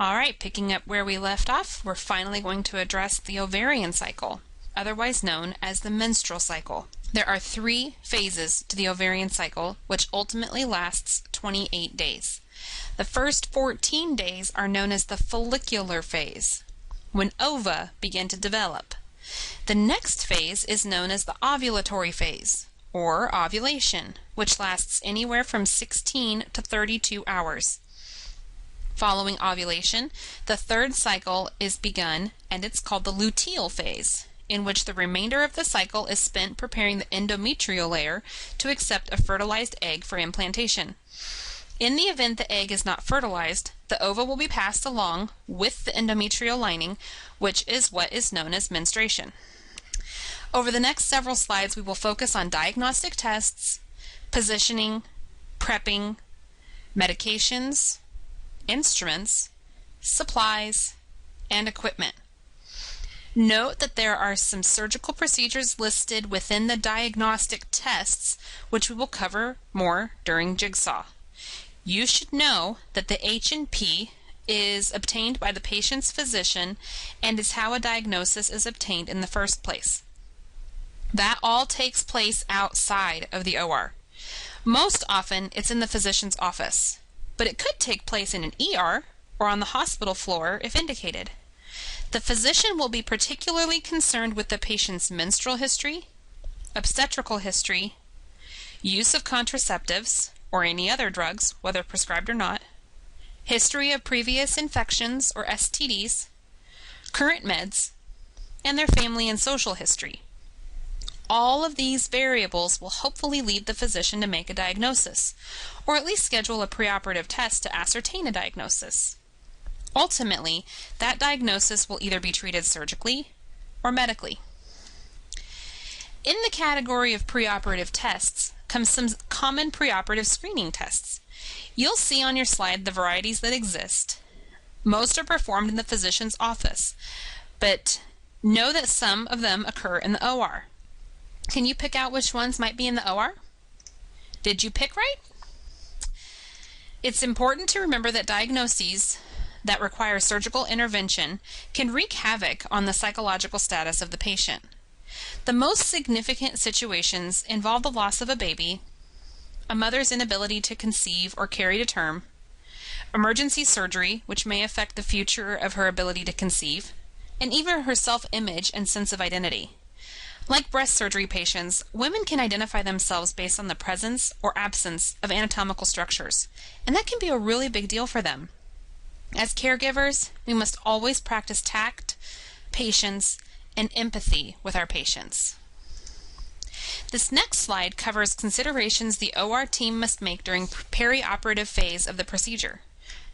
All right, picking up where we left off, we're finally going to address the ovarian cycle, otherwise known as the menstrual cycle. There are 3 phases to the ovarian cycle, which ultimately lasts 28 days. The first 14 days are known as the follicular phase, when ova begin to develop. The next phase is known as the ovulatory phase, or ovulation, which lasts anywhere from 16 to 32 hours. Following ovulation, the third cycle is begun, and it's called the luteal phase, in which the remainder of the cycle is spent preparing the endometrial layer to accept a fertilized egg for implantation. In the event the egg is not fertilized, the ova will be passed along with the endometrial lining, which is what is known as menstruation. Over the next several slides, we will focus on diagnostic tests, positioning, prepping, medications, instruments, supplies, and equipment. Note that there are some surgical procedures listed within the diagnostic tests, which we will cover more during Jigsaw. You should know that the H&P is obtained by the patient's physician and is how a diagnosis is obtained in the first place. That all takes place outside of the OR. Most often, it's in the physician's office, but it could take place in an ER or on the hospital floor if indicated. The physician will be particularly concerned with the patient's menstrual history, obstetrical history, use of contraceptives or any other drugs, whether prescribed or not, history of previous infections or STDs, current meds, and their family and social history. All of these variables will hopefully lead the physician to make a diagnosis, or at least schedule a preoperative test to ascertain a diagnosis. Ultimately, that diagnosis will either be treated surgically or medically. In the category of preoperative tests comes some common preoperative screening tests. You'll see on your slide the varieties that exist. Most are performed in the physician's office, but know that some of them occur in the OR. Can you pick out which ones might be in the OR? Did you pick right? It's important to remember that diagnoses that require surgical intervention can wreak havoc on the psychological status of the patient. The most significant situations involve the loss of a baby, a mother's inability to conceive or carry to term, emergency surgery, which may affect the future of her ability to conceive, and even her self-image and sense of identity. Like breast surgery patients, women can identify themselves based on the presence or absence of anatomical structures, and that can be a really big deal for them. As caregivers, we must always practice tact, patience, and empathy with our patients. This next slide covers considerations the OR team must make during perioperative phase of the procedure.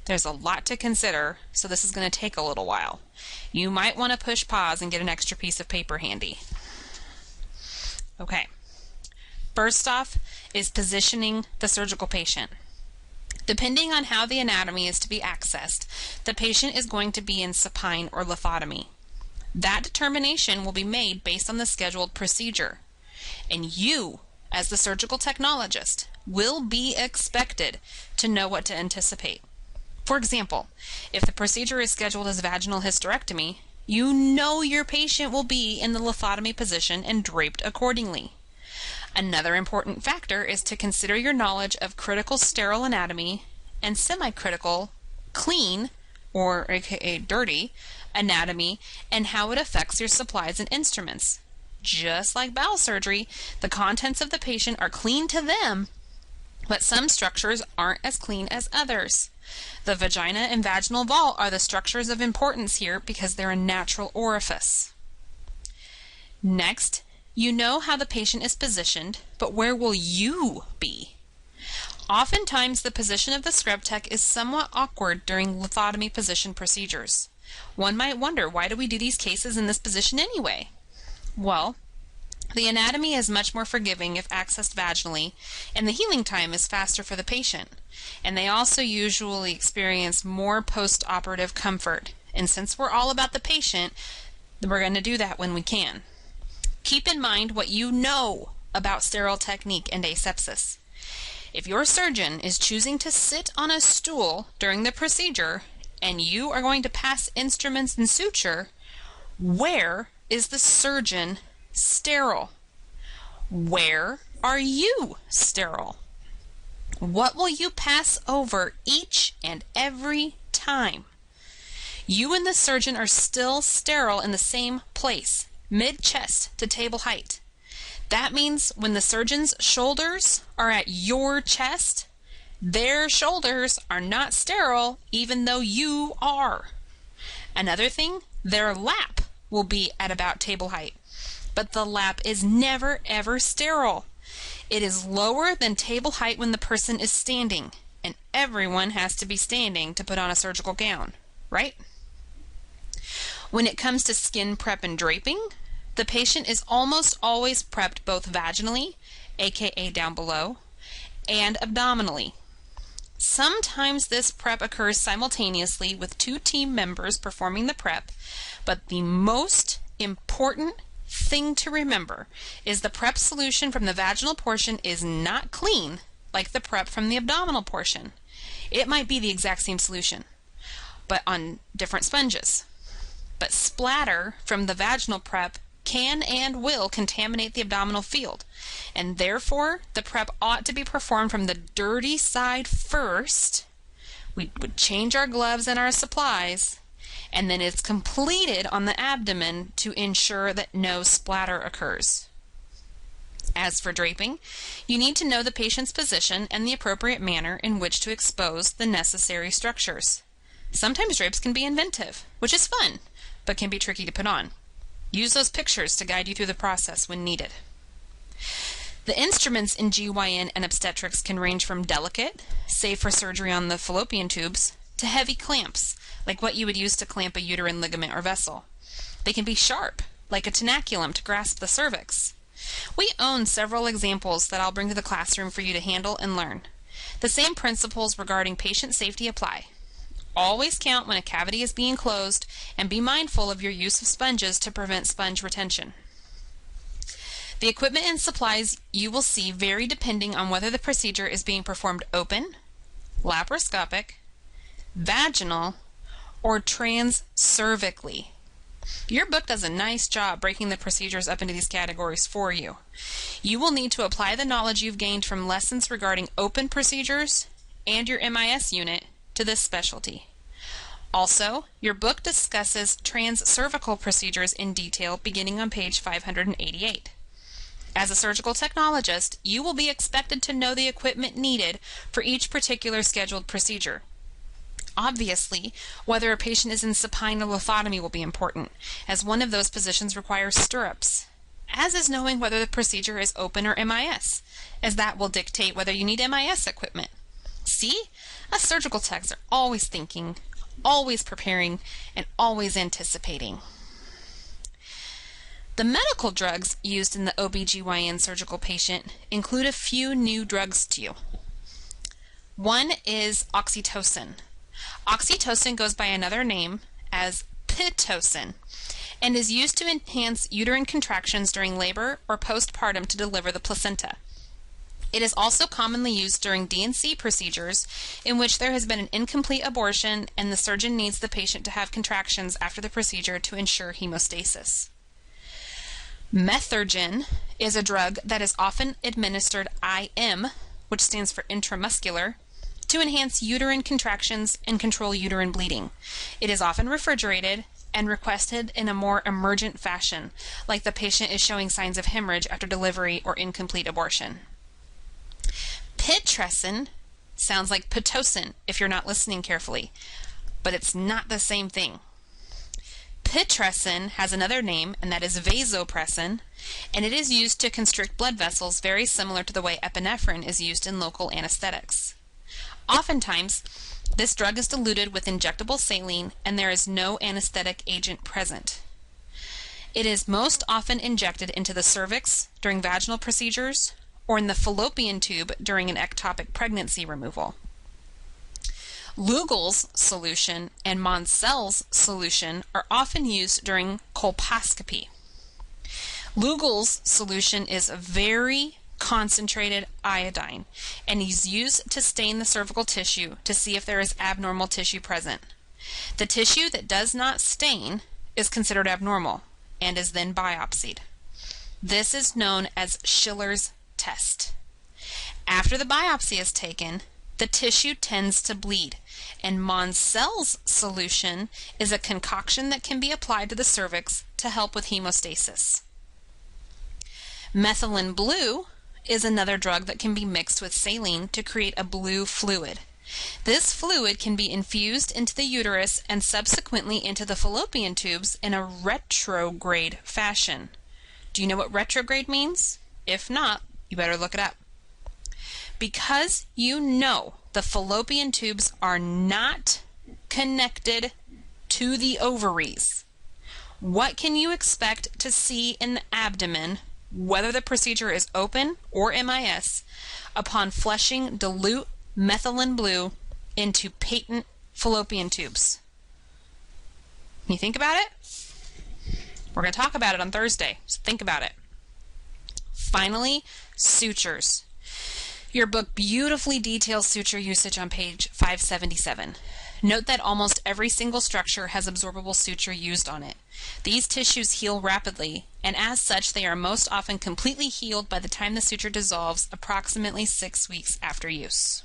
There's a lot to consider, so this is going to take a little while. You might want to push pause and get an extra piece of paper handy. Okay, first off is positioning the surgical patient. Depending on how the anatomy is to be accessed, the patient is going to be in supine or lithotomy. That determination will be made based on the scheduled procedure, and you, as the surgical technologist, will be expected to know what to anticipate. For example, if the procedure is scheduled as vaginal hysterectomy, you know your patient will be in the lithotomy position and draped accordingly. Another important factor is to consider your knowledge of critical sterile anatomy and semi-critical clean, or aka dirty, anatomy and how it affects your supplies and instruments. Just like bowel surgery, the contents of the patient are clean to them, but some structures aren't as clean as others. The vagina and vaginal vault are the structures of importance here because they're a natural orifice. Next, you know how the patient is positioned, but where will you be? Oftentimes, the position of the scrub tech is somewhat awkward during lithotomy position procedures. One might wonder, why do we do these cases in this position anyway? Well, the anatomy is much more forgiving if accessed vaginally, and the healing time is faster for the patient. And they also usually experience more post-operative comfort. And since we're all about the patient, we're going to do that when we can. Keep in mind what you know about sterile technique and asepsis. If your surgeon is choosing to sit on a stool during the procedure, and you are going to pass instruments and suture, where is the surgeon sterile? Where are you sterile? What will you pass over each and every time? You and the surgeon are still sterile in the same place, mid-chest to table height. That means when the surgeon's shoulders are at your chest, their shoulders are not sterile even though you are. Another thing, their lap will be at about table height, but the lap is never ever sterile. It is lower than table height when the person is standing, and everyone has to be standing to put on a surgical gown, right? When it comes to skin prep and draping, the patient is almost always prepped both vaginally, aka down below, and abdominally. Sometimes this prep occurs simultaneously with two team members performing the prep, but the most important thing to remember is the prep solution from the vaginal portion is not clean like the prep from the abdominal portion. It might be the exact same solution, but on different sponges. But splatter from the vaginal prep can and will contaminate the abdominal field, and therefore the prep ought to be performed from the dirty side first. We would change our gloves and our supplies, and then it's completed on the abdomen to ensure that no splatter occurs. As for draping, you need to know the patient's position and the appropriate manner in which to expose the necessary structures. Sometimes drapes can be inventive, which is fun, but can be tricky to put on. Use those pictures to guide you through the process when needed. The instruments in GYN and obstetrics can range from delicate, safe for surgery on the fallopian tubes, to heavy clamps, like what you would use to clamp a uterine ligament or vessel. They can be sharp, like a tenaculum to grasp the cervix. We own several examples that I'll bring to the classroom for you to handle and learn. The same principles regarding patient safety apply. Always count when a cavity is being closed, and be mindful of your use of sponges to prevent sponge retention. The equipment and supplies you will see vary depending on whether the procedure is being performed open, laparoscopic, vaginal, or transcervically. Your book does a nice job breaking the procedures up into these categories for you. You will need to apply the knowledge you've gained from lessons regarding open procedures and your MIS unit to this specialty. Also, your book discusses transcervical procedures in detail beginning on page 588. As a surgical technologist, you will be expected to know the equipment needed for each particular scheduled procedure. Obviously, whether a patient is in supine or lithotomy will be important, as one of those positions requires stirrups, as is knowing whether the procedure is open or MIS, as that will dictate whether you need MIS equipment. See? Us surgical techs are always thinking, always preparing, and always anticipating. The medical drugs used in the OBGYN surgical patient include a few new drugs to you. One is oxytocin. Oxytocin goes by another name as Pitocin and is used to enhance uterine contractions during labor or postpartum to deliver the placenta. It is also commonly used during D&C procedures in which there has been an incomplete abortion and the surgeon needs the patient to have contractions after the procedure to ensure hemostasis. Methergin is a drug that is often administered IM, which stands for intramuscular, to enhance uterine contractions and control uterine bleeding. It is often refrigerated and requested in a more emergent fashion, like the patient is showing signs of hemorrhage after delivery or incomplete abortion. Pitocin sounds like Pitocin if you're not listening carefully, but it's not the same thing. Pitocin has another name, and that is vasopressin, and it is used to constrict blood vessels very similar to the way epinephrine is used in local anesthetics. Oftentimes, this drug is diluted with injectable saline, and there is no anesthetic agent present. It is most often injected into the cervix during vaginal procedures, or in the fallopian tube during an ectopic pregnancy removal. Lugel's solution and Moncell's solution are often used during colposcopy. Lugel's solution is a very concentrated iodine and is used to stain the cervical tissue to see if there is abnormal tissue present. The tissue that does not stain is considered abnormal and is then biopsied. This is known as Schiller's test. After the biopsy is taken, the tissue tends to bleed, and Monsell's solution is a concoction that can be applied to the cervix to help with hemostasis. Methylene blue is another drug that can be mixed with saline to create a blue fluid. This fluid can be infused into the uterus and subsequently into the fallopian tubes in a retrograde fashion. Do you know what retrograde means? If not, you better look it up. Because you know the fallopian tubes are not connected to the ovaries, what can you expect to see in the abdomen, whether the procedure is open or MIS, upon flushing dilute methylene blue into patent fallopian tubes? Can you think about it? We're going to talk about it on Thursday, so think about it. Finally, sutures. Your book beautifully details suture usage on page 577. Note that almost every single structure has absorbable suture used on it. These tissues heal rapidly, and as such they are most often completely healed by the time the suture dissolves, approximately 6 weeks after use.